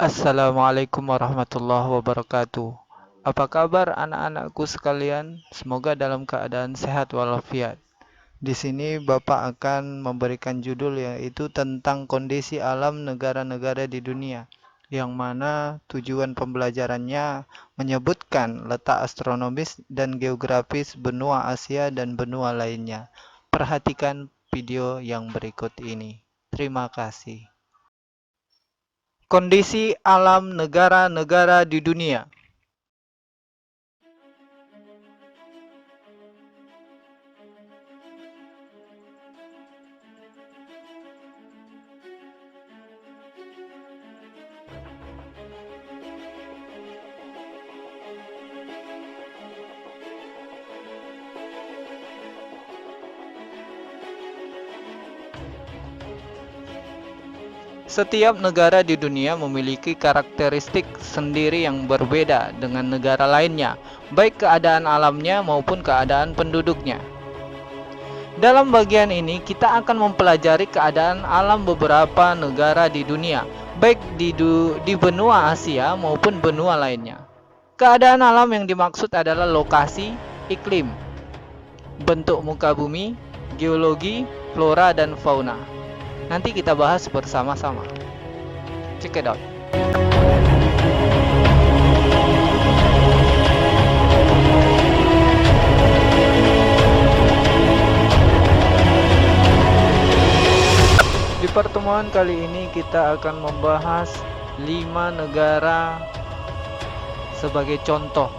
Assalamualaikum warahmatullahi wabarakatuh. Apa kabar anak-anakku sekalian? Semoga dalam keadaan sehat walafiat. Di sini Bapak akan memberikan judul yaitu tentang kondisi alam negara-negara di dunia, yang mana tujuan pembelajarannya menyebutkan letak astronomis dan geografis benua Asia dan benua lainnya. Perhatikan video yang berikut ini. Terima kasih. Kondisi alam negara-negara di dunia. Setiap negara di dunia memiliki karakteristik sendiri yang berbeda dengan negara lainnya, baik keadaan alamnya maupun keadaan penduduknya. Dalam bagian ini, kita akan mempelajari keadaan alam beberapa negara di dunia, baik di benua Asia maupun benua lainnya. Keadaan alam yang dimaksud adalah lokasi, iklim, bentuk muka bumi, geologi, flora, dan fauna. Nanti kita bahas bersama-sama. Check it out. Di pertemuan kali ini kita akan membahas 5 negara sebagai contoh.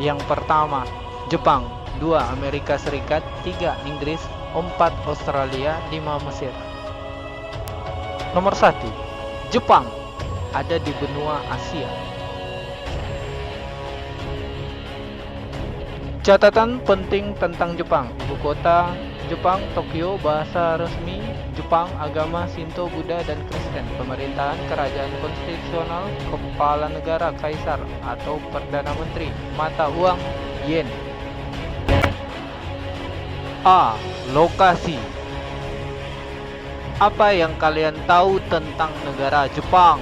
Yang pertama, Jepang, 2 Amerika Serikat, 3 Inggris, 4 Australia, 5 Mesir. Nomor 1, Jepang ada di benua Asia. Catatan penting tentang Jepang. Ibu kota Jepang, Tokyo. Bahasa resmi Jepang, agama Shinto, Buddha, dan Kristen. Pemerintahan kerajaan konstitusional, kepala negara kaisar atau perdana menteri. Mata uang yen. A. Lokasi. Apa yang kalian tahu tentang negara Jepang?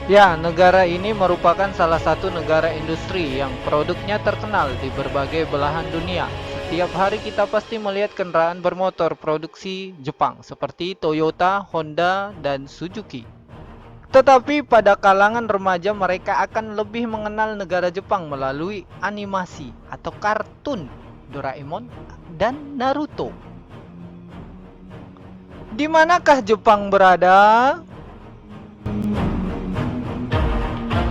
Ya, negara ini merupakan salah satu negara industri yang produknya terkenal di berbagai belahan dunia. Setiap hari kita pasti melihat kendaraan bermotor produksi Jepang seperti Toyota, Honda, dan Suzuki. Tetapi pada kalangan remaja mereka akan lebih mengenal negara Jepang melalui animasi atau kartun Doraemon dan Naruto. Di manakah Jepang berada?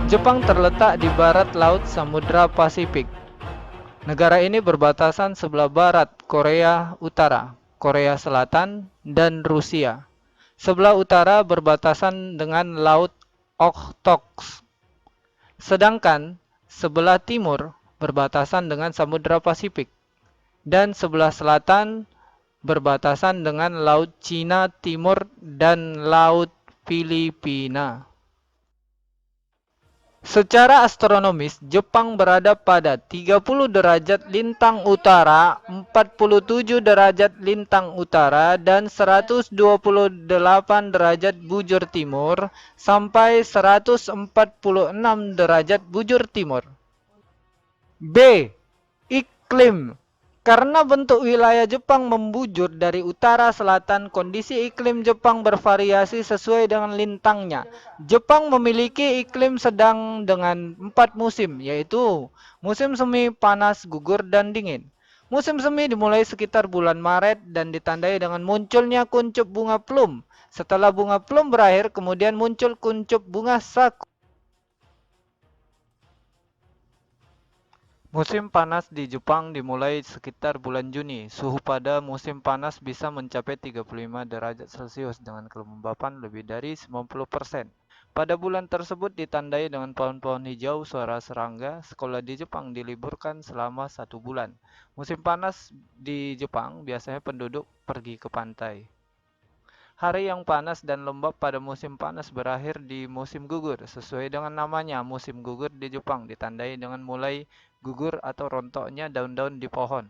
Jepang terletak di barat laut Samudra Pasifik. Negara ini berbatasan sebelah barat Korea Utara, Korea Selatan, dan Rusia. Sebelah utara berbatasan dengan Laut Okhotsk. Sedangkan sebelah timur berbatasan dengan Samudra Pasifik. Dan sebelah selatan berbatasan dengan Laut Cina Timur dan Laut Filipina. Secara astronomis, Jepang berada pada 30 derajat lintang utara, 47 derajat lintang utara, dan 128 derajat bujur timur, sampai 146 derajat bujur timur. B. Iklim. Karena bentuk wilayah Jepang membujur dari utara selatan, kondisi iklim Jepang bervariasi sesuai dengan lintangnya. Jepang memiliki iklim sedang dengan 4 musim, yaitu musim semi, panas, gugur, dan dingin. Musim semi dimulai sekitar bulan Maret dan ditandai dengan munculnya kuncup bunga plum. Setelah bunga plum berakhir, kemudian muncul kuncup bunga sakura. Musim panas di Jepang dimulai sekitar bulan Juni. Suhu pada musim panas bisa mencapai 35 derajat Celcius dengan kelembapan lebih dari 90%. Pada bulan tersebut ditandai dengan pohon-pohon hijau, suara serangga. Sekolah di Jepang diliburkan selama 1 bulan. Musim panas di Jepang biasanya penduduk pergi ke pantai. Hari yang panas dan lembab pada musim panas berakhir di musim gugur. Sesuai dengan namanya, musim gugur di Jepang ditandai dengan mulai gugur atau rontoknya daun-daun di pohon.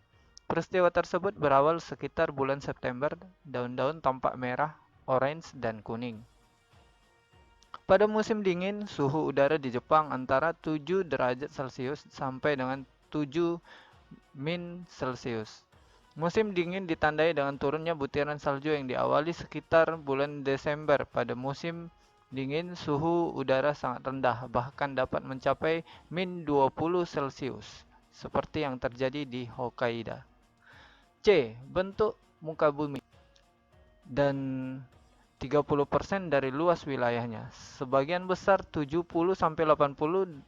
Peristiwa tersebut berawal sekitar bulan September, daun-daun tampak merah, orange, dan kuning. Pada musim dingin, suhu udara di Jepang antara 7 derajat Celcius sampai dengan 7 min Celcius. Musim dingin ditandai dengan turunnya butiran salju yang diawali sekitar bulan Desember. Pada musim dingin, suhu udara sangat rendah, bahkan dapat mencapai min 20 Celcius, seperti yang terjadi di Hokkaido. C. Bentuk muka bumi dan 30% dari luas wilayahnya. Sebagian besar 70-80%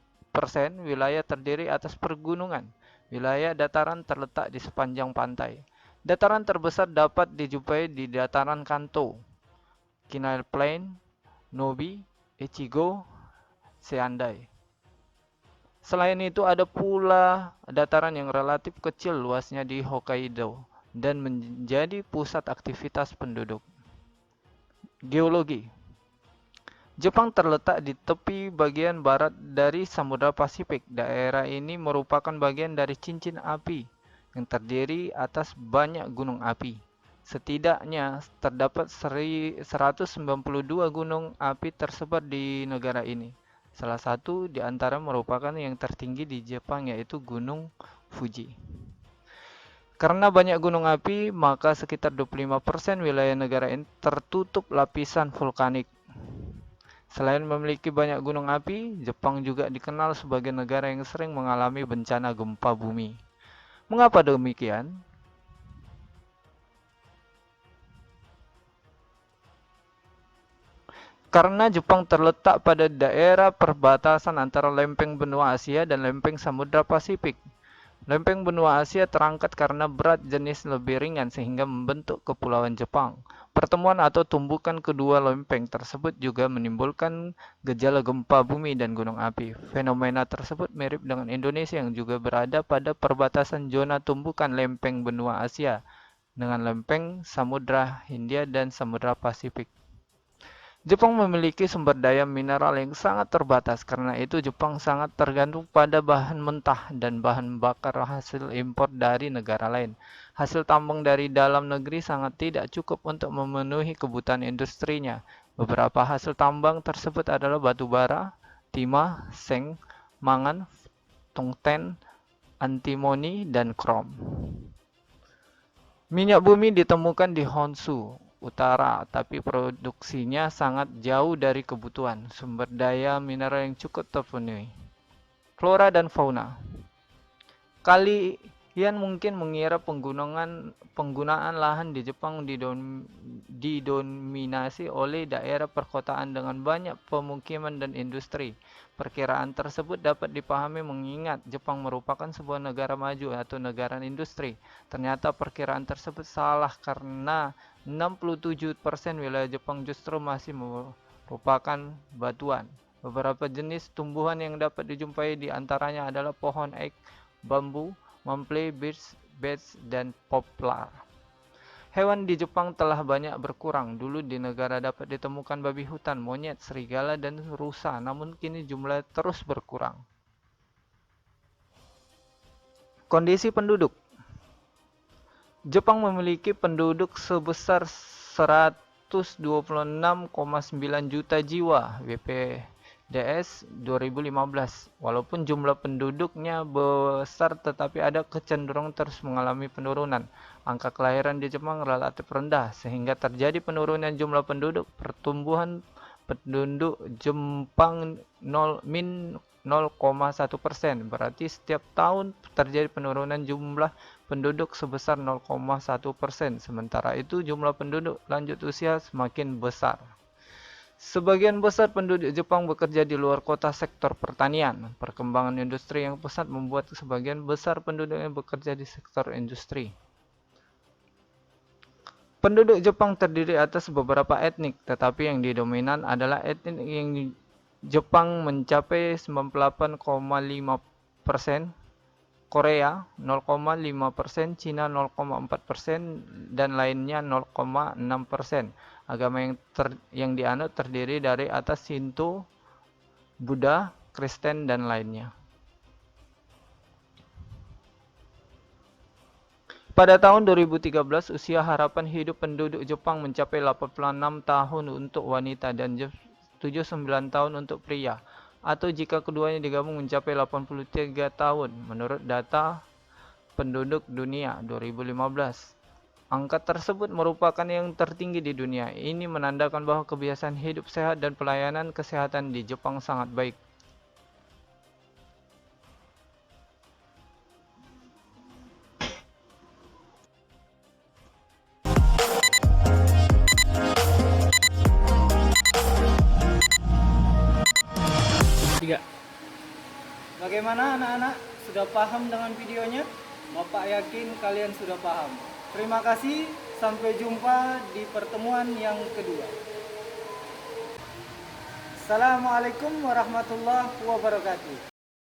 wilayah terdiri atas pergunungan. Wilayah dataran terletak di sepanjang pantai. Dataran terbesar dapat dijumpai di dataran Kanto, Kinal Plain, Nobi, Echigo, Seandai. Selain itu ada pula dataran yang relatif kecil luasnya di Hokkaido dan menjadi pusat aktivitas penduduk. Geologi. Jepang terletak di tepi bagian barat dari Samudra Pasifik. Daerah ini merupakan bagian dari cincin api yang terdiri atas banyak gunung api. Setidaknya terdapat 192 gunung api tersebar di negara ini. Salah satu di antara merupakan yang tertinggi di Jepang, yaitu Gunung Fuji. Karena banyak gunung api, maka sekitar 25% wilayah negara ini tertutup lapisan vulkanik. Selain memiliki banyak gunung api, Jepang juga dikenal sebagai negara yang sering mengalami bencana gempa bumi. Mengapa demikian? Karena Jepang terletak pada daerah perbatasan antara lempeng benua Asia dan lempeng Samudra Pasifik. Lempeng benua Asia terangkat karena berat jenis lebih ringan sehingga membentuk Kepulauan Jepang. Pertemuan atau tumbukan kedua lempeng tersebut juga menimbulkan gejala gempa bumi dan gunung api. Fenomena tersebut mirip dengan Indonesia yang juga berada pada perbatasan zona tumbukan lempeng benua Asia dengan lempeng Samudra Hindia dan Samudra Pasifik. Jepang memiliki sumber daya mineral yang sangat terbatas, karena itu Jepang sangat tergantung pada bahan mentah dan bahan bakar hasil impor dari negara lain. Hasil tambang dari dalam negeri sangat tidak cukup untuk memenuhi kebutuhan industrinya. Beberapa hasil tambang tersebut adalah batu bara, timah, seng, mangan, tungsten, antimoni, dan krom. Minyak bumi ditemukan di Honshu Utara, tapi produksinya sangat jauh dari kebutuhan. Sumber daya mineral yang cukup terpenuhi. Flora dan fauna. Kalian mungkin mengira penggunaan lahan di Jepang didominasi oleh daerah perkotaan dengan banyak pemukiman dan industri. Perkiraan tersebut dapat dipahami mengingat Jepang merupakan sebuah negara maju atau negara industri. Ternyata perkiraan tersebut salah karena 67% wilayah Jepang justru masih merupakan batuan. Beberapa jenis tumbuhan yang dapat dijumpai di antaranya adalah pohon ek, bambu, maple, beech, dan poplar. Hewan di Jepang telah banyak berkurang. Dulu di negara dapat ditemukan babi hutan, monyet, serigala, dan rusa, namun kini jumlah terus berkurang. Kondisi penduduk. Jepang memiliki penduduk sebesar 126,9 juta jiwa BPDS 2015. Walaupun jumlah penduduknya besar, tetapi ada kecenderungan terus mengalami penurunan. Angka kelahiran di Jepang relatif rendah, sehingga terjadi penurunan jumlah penduduk. Pertumbuhan penduduk Jepang min 0,1%. Berarti setiap tahun terjadi penurunan jumlah penduduk sebesar 0,1%. Sementara itu jumlah penduduk lanjut usia semakin besar. Sebagian besar penduduk Jepang bekerja di luar kota sektor pertanian. Perkembangan industri yang pesat membuat sebagian besar penduduknya bekerja di sektor industri. Penduduk Jepang terdiri atas beberapa etnik, tetapi yang didominan adalah etnik yang Jepang mencapai 98,5%, Korea 0,5%, Cina 0,4%, dan lainnya 0,6%. Agama yang dianut terdiri dari atas Shinto, Buddha, Kristen, dan lainnya. Pada tahun 2013, usia harapan hidup penduduk Jepang mencapai 86 tahun untuk wanita dan 79 tahun untuk pria, atau jika keduanya digabung mencapai 83 tahun menurut data penduduk dunia 2015. Angka tersebut merupakan yang tertinggi di dunia. Ini menandakan bahwa kebiasaan hidup sehat dan pelayanan kesehatan di Jepang sangat baik. Tiga. Bagaimana anak-anak? Sudah paham dengan videonya? Bapak yakin kalian sudah paham. Terima kasih, sampai jumpa di pertemuan yang kedua. Assalamualaikum warahmatullahi wabarakatuh.